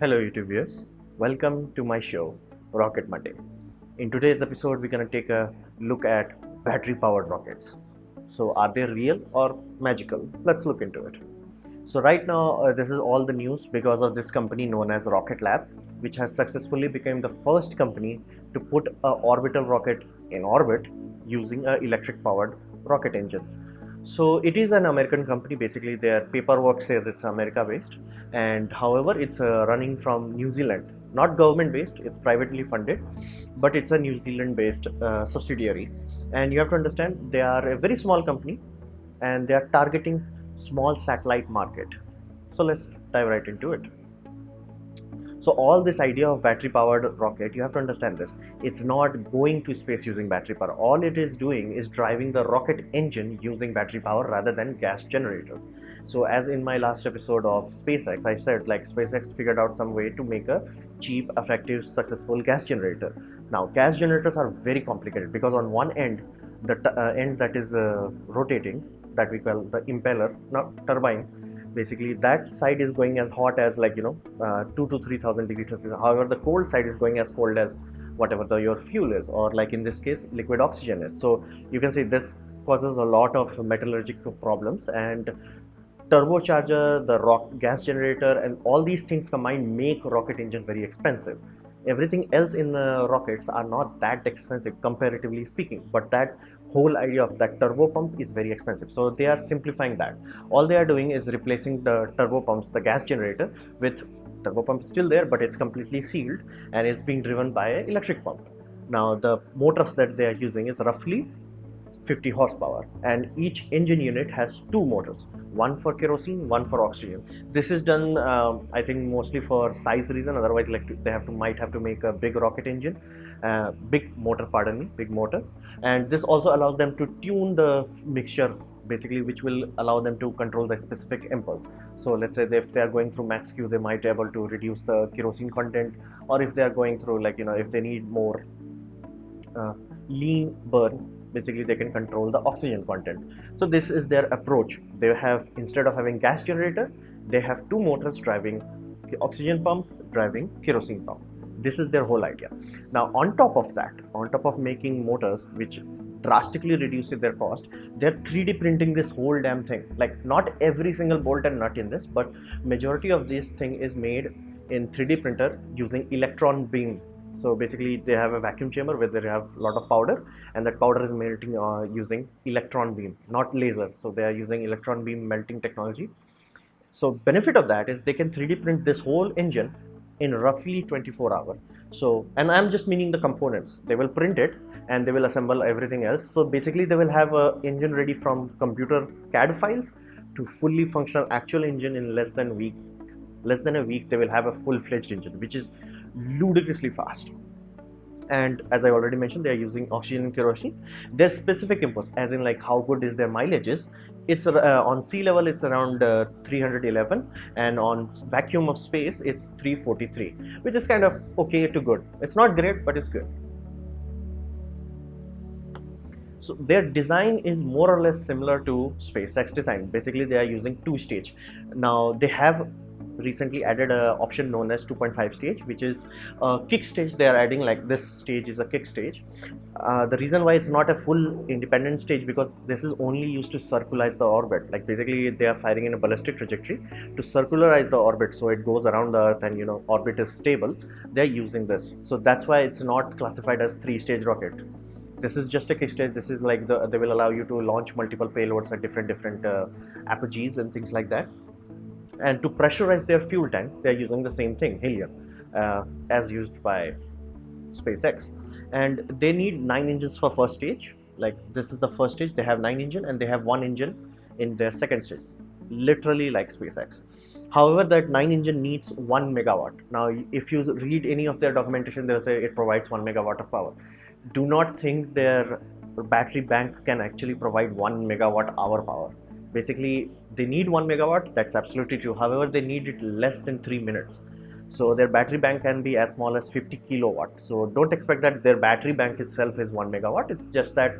Hello YouTube viewers, welcome to my show Rocket Monday. In today's episode we're going to take a look at battery powered rockets. So are they real or magical? Let's look into it. So right now this is all the news because of this company known as Rocket Lab, which has successfully become the first company to put an orbital rocket in orbit using an electric powered rocket engine. So it is an American company. Basically their paperwork says it's America based, and however it's running from New Zealand, not government based, it's privately funded, but it's a New Zealand based subsidiary. And you have to understand they are a very small company and they are targeting small satellite market. So let's dive right into it. So all this idea of battery powered rocket, you have to understand this, it's not going to space using battery power. All it is doing is driving the rocket engine using battery power rather than gas generators. So as in my last episode of SpaceX, I said like SpaceX figured out some way to make a cheap, effective, successful gas generator. Now gas generators are very complicated because on one end, the end that is rotating, that we call the impeller, not turbine, basically that side is going as hot as 2 to 3000 degrees Celsius. However, the cold side is going as cold as whatever your fuel is, or like in this case liquid oxygen is. So you can see this causes a lot of metallurgical problems, and turbocharger, the gas generator, and all these things combined make rocket engine very expensive. Everything else in rockets are not that expensive comparatively speaking, but that whole idea of that turbo pump is very expensive. So they are simplifying that. All they are doing is replacing the turbo pumps, the gas generator, with turbo pump still there, but it's completely sealed and is being driven by an electric pump. Now the motors that they are using is roughly 50 horsepower, and each engine unit has two motors, one for kerosene, one for oxygen. This is done I think mostly for size reason. Otherwise, they might have to make a big rocket engine, big motor, and this also allows them to tune the mixture, basically, which will allow them to control the specific impulse. So let's say if they are going through max Q, they might be able to reduce the kerosene content, or if they are going through if they need more lean burn, basically they can control the oxygen content. So this is their approach. They have, instead of having gas generator, they have two motors driving oxygen pump, driving kerosene pump. This is their whole idea. Now on top of that, on top of making motors which drastically reduces their cost, they're 3D printing this whole damn thing. Like not every single bolt and nut in this, but majority of this thing is made in 3D printer using electron beam. So basically they have a vacuum chamber where they have a lot of powder, and that powder is melting using electron beam, not laser. So they are using electron beam melting technology. So benefit of that is they can 3D print this whole engine in roughly 24 hours. So, and I'm just meaning the components. They will print it and they will assemble everything else. So basically they will have a engine ready from computer CAD files to fully functional actual engine in less than a week. They will have a full-fledged engine, which is ludicrously fast. And as I already mentioned, they are using oxygen and kerosene. Their specific impulse, as in like how good is their mileage, is it's on sea level it's around 311, and on vacuum of space it's 343, which is kind of okay to good. It's not great, but it's good. So their design is more or less similar to SpaceX design. Basically they are using two stage. Now they have recently added a option known as 2.5 stage, which is a kick stage. They are adding, like this stage is a kick stage. The reason why it's not a full independent stage, because this is only used to circularize the orbit. Like basically they are firing in a ballistic trajectory to circularize the orbit, so it goes around the earth and orbit is stable. They're using this, so that's why it's not classified as 3-stage rocket. This is just a kick stage. This is like they will allow you to launch multiple payloads at different apogees and things like that. And to pressurize their fuel tank, they are using the same thing, helium, as used by SpaceX. And they need 9 engines for first stage. Like this is the first stage, they have 9 engines, and they have 1 engine in their second stage, literally like SpaceX. However, that 9 engine needs 1 megawatt. Now, if you read any of their documentation, they'll say it provides 1 megawatt of power. Do not think their battery bank can actually provide 1 megawatt hour power. Basically, they need 1 megawatt, that's absolutely true. However, they need it less than 3 minutes. So their battery bank can be as small as 50 kilowatt. So don't expect that their battery bank itself is 1 megawatt. It's just that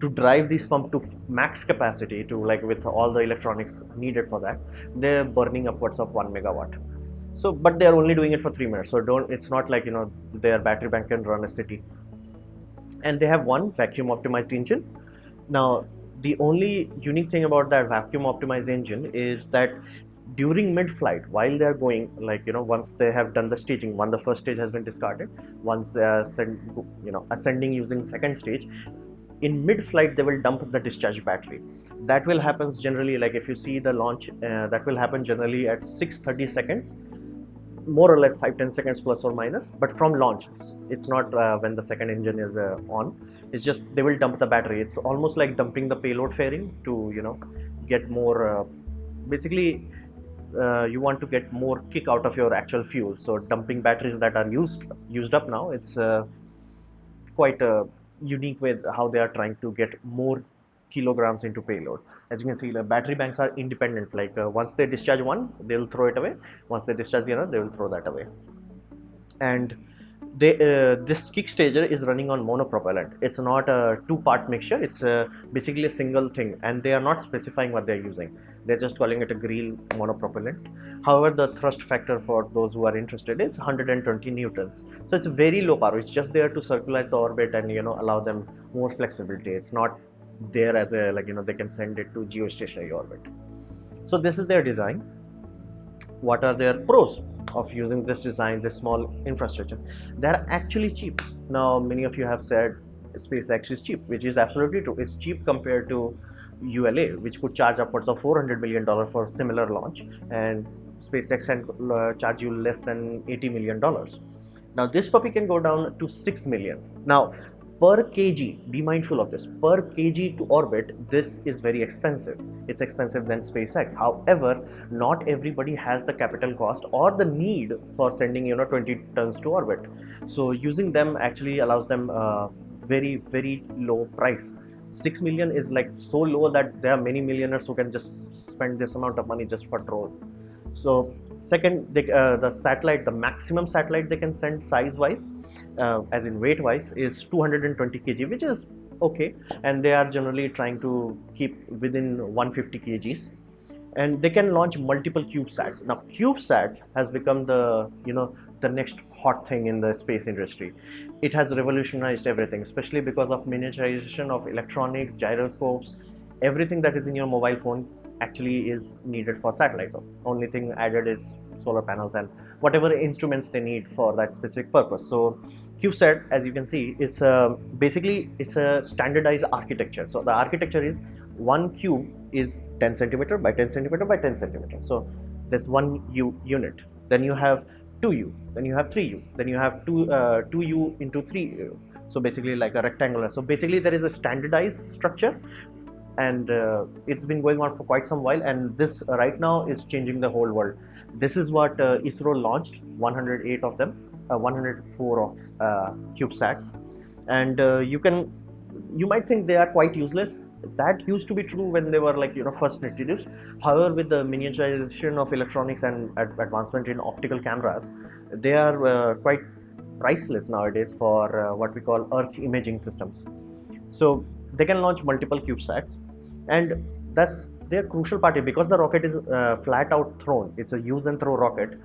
to drive this pump to max capacity, to with all the electronics needed for that, they're burning upwards of 1 megawatt. So, but they are only doing it for 3 minutes. So don't. It's not like their battery bank can run a city. And they have one vacuum optimized engine. Now, the only unique thing about that vacuum optimized engine is that during mid-flight, while they are going, once they have done the staging, the first stage has been discarded, once they are ascending using second stage, in mid-flight they will dump the discharge battery. That will happen generally, like if you see the launch, that will happen generally at 6:30 seconds, more or less 5-10 seconds plus or minus, but from launch. It's not when the second engine is on. It's just they will dump the battery. It's almost like dumping the payload fairing to get more basically you want to get more kick out of your actual fuel. So dumping batteries that are used up now, it's quite a unique way how they are trying to get more kilograms into payload. As you can see, the battery banks are independent. Like once they discharge one, they will throw it away. Once they discharge the other, they will throw that away. And this kick stager is running on monopropellant. It's not a two-part mixture. It's basically a single thing, and they are not specifying what they're using. They're just calling it a green monopropellant. However, the thrust factor for those who are interested is 120 newtons. So it's very low power. It's just there to circularize the orbit and allow them more flexibility. It's not there as a they can send it to geostationary orbit. So this is their design. What are their pros of using this design, this small infrastructure? They're actually cheap. Now, many of you have said SpaceX is cheap, which is absolutely true. It's cheap compared to ULA, which could charge upwards of $400 million for similar launch, and SpaceX can charge you less than $80 million. Now, this puppy can go down to 6 million. Now, per kg, be mindful of this, per kg to orbit, this is very expensive. It's expensive than SpaceX. However, not everybody has the capital cost or the need for sending 20 tons to orbit. So using them actually allows them very, very low price. 6 million is like so low that there are many millionaires who can just spend this amount of money just for drone. So second, the satellite, the maximum satellite they can send size wise, as in weight wise, is 220 kg, which is okay, and they are generally trying to keep within 150 kgs, and they can launch multiple CubeSats. Now CubeSat has become the the next hot thing in the space industry. It has revolutionized everything, especially because of miniaturization of electronics, gyroscopes. Everything that is in your mobile phone actually is needed for satellites. So only thing added is solar panels and whatever instruments they need for that specific purpose. So CubeSat, as you can see, is basically it's a standardized architecture. So the architecture is one cube is 10 centimeter by 10 centimeter by 10 centimeter. So there's one unit. Then you have 2U, then you have 3U, then you have 2U into 3U. So basically like a rectangular. So basically there is a standardized structure, and it's been going on for quite some while, and this right now is changing the whole world. This is what ISRO launched, 108 of them, 104 of CubeSats, and you might think they are quite useless. That used to be true when they were first introduced. However, with the miniaturization of electronics and advancement in optical cameras, they are quite priceless nowadays for what we call Earth imaging systems. So they can launch multiple CubeSats, and that's their crucial part. Because the rocket is flat out thrown, it's a use and throw rocket.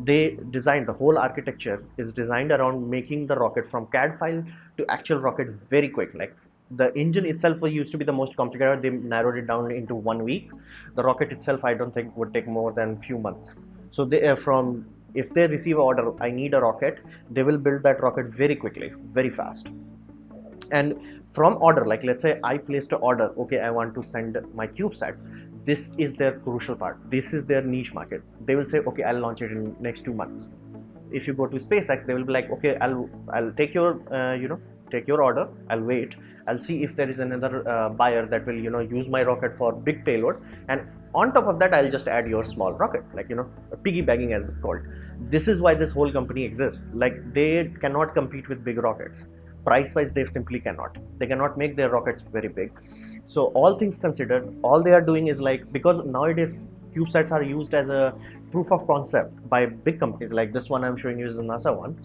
They designed, the whole architecture is designed around making the rocket from CAD file to actual rocket very quick. Like the engine itself used to be the most complicated. They narrowed it down into 1 week. The rocket itself, I don't think would take more than few months. So they if they receive an order, I need a rocket, they will build that rocket very quickly, very fast. And from order, like let's say I placed an order, okay, I want to send my CubeSat. This is their crucial part. This is their niche market. They will say, okay, I'll launch it in next 2 months. If you go to SpaceX, they will be like, okay, I'll take your take your order. I'll wait. I'll see if there is another buyer that will use my rocket for big payload, and on top of that, I'll just add your small rocket, like piggybacking as it's called. This is why this whole company exists. Like they cannot compete with big rockets. Price wise, they simply cannot. They cannot make their rockets very big. So all things considered, all they are doing is because nowadays CubeSats are used as a proof of concept by big companies. Like this one I'm showing you is the NASA one.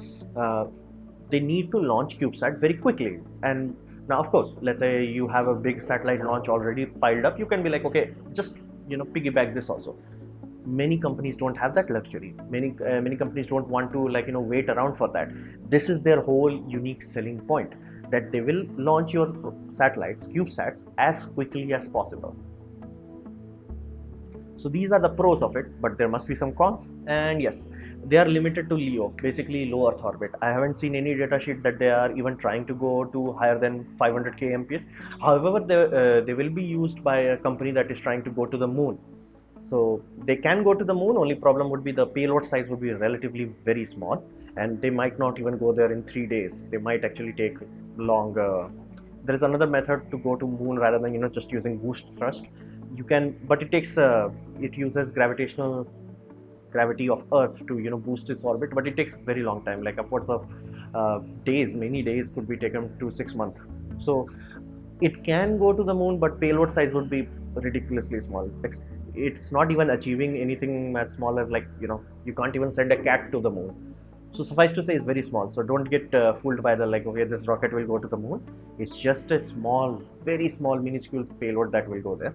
They need to launch CubeSat very quickly. And now, of course, let's say you have a big satellite launch already piled up. You can be like, okay, just piggyback this also. many companies don't have that luxury. Many companies don't want to wait around for that. This is their whole unique selling point, that they will launch your satellites, CubeSats, as quickly as possible. So these are the pros of it, but there must be some cons. And yes, they are limited to LEO, basically low Earth orbit. I haven't seen any data sheet that they are even trying to go to higher than 500 kmph. However, they will be used by a company that is trying to go to the moon. So they can go to the moon. Only problem would be the payload size would be relatively very small, and they might not even go there in 3 days. They might actually take longer. There is another method to go to moon rather than just using boost thrust. You can, but it takes it uses gravity of Earth to boost its orbit, but it takes very long time, like upwards of days. Many days could be taken to 6 months. So it can go to the moon, but payload size would be ridiculously small. It's not even achieving anything as small as you can't even send a cat to the moon. So suffice to say, it's very small. So don't get fooled by the okay, this rocket will go to the moon. It's just a small, very small, minuscule payload that will go there.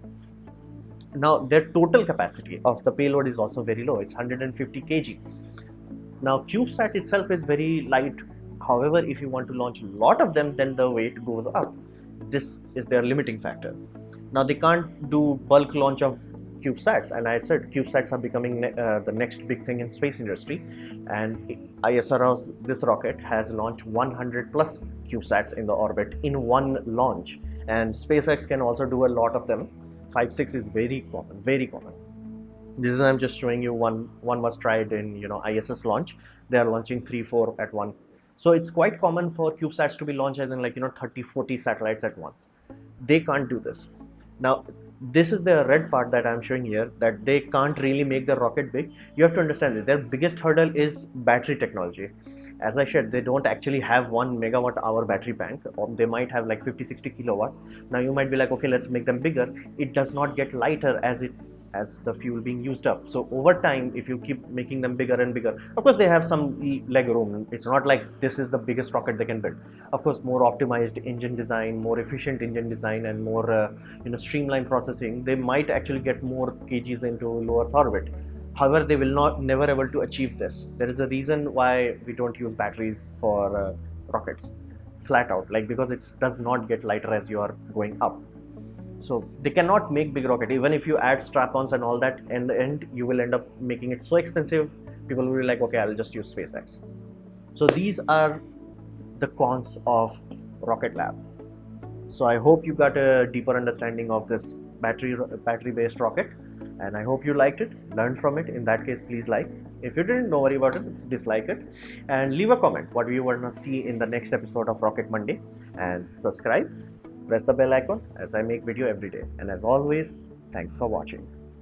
Now their total capacity of the payload is also very low. It's 150 kg. Now CubeSat itself is very light. However, if you want to launch a lot of them, then the weight goes up. This is their limiting factor. Now they can't do bulk launch of CubeSats, and I said CubeSats are becoming the next big thing in space industry, and ISRO's this rocket has launched 100 plus CubeSats in the orbit in one launch, and SpaceX can also do a lot of them. 5-6 is very common, very common. This is, I'm just showing you one was tried in ISS launch. They are launching 3-4 at one. So it's quite common for CubeSats to be launched as in 30-40 satellites at once. They can't do this. Now this is the red part that I'm showing here, that they can't really make the rocket big. You have to understand that their biggest hurdle is battery technology. As I said, they don't actually have 1 megawatt hour battery bank, or they might have like 50-60 kilowatt. Now you might be like, okay, let's make them bigger. It does not get lighter as the fuel being used up. So over time, if you keep making them bigger and bigger, of course they have some leg room. It's not like this is the biggest rocket they can build. Of course, more optimized engine design, more efficient engine design, and more streamlined processing, they might actually get more kgs into low Earth orbit. However, they will never able to achieve this. There is a reason why we don't use batteries for rockets, flat out, because it does not get lighter as you are going up. So they cannot make big rocket. Even if you add strap-ons and all that, in the end you will end up making it so expensive, people will be like, okay, I'll just use SpaceX. So these are the cons of Rocket Lab. So I hope you got a deeper understanding of this battery-based rocket, and I hope you liked it, learned from it. In that case, please like. If you didn't, don't worry about it, dislike it, and leave a comment what you want to see in the next episode of Rocket Monday, and subscribe. Press the bell icon as I make video every day. And as always, thanks for watching.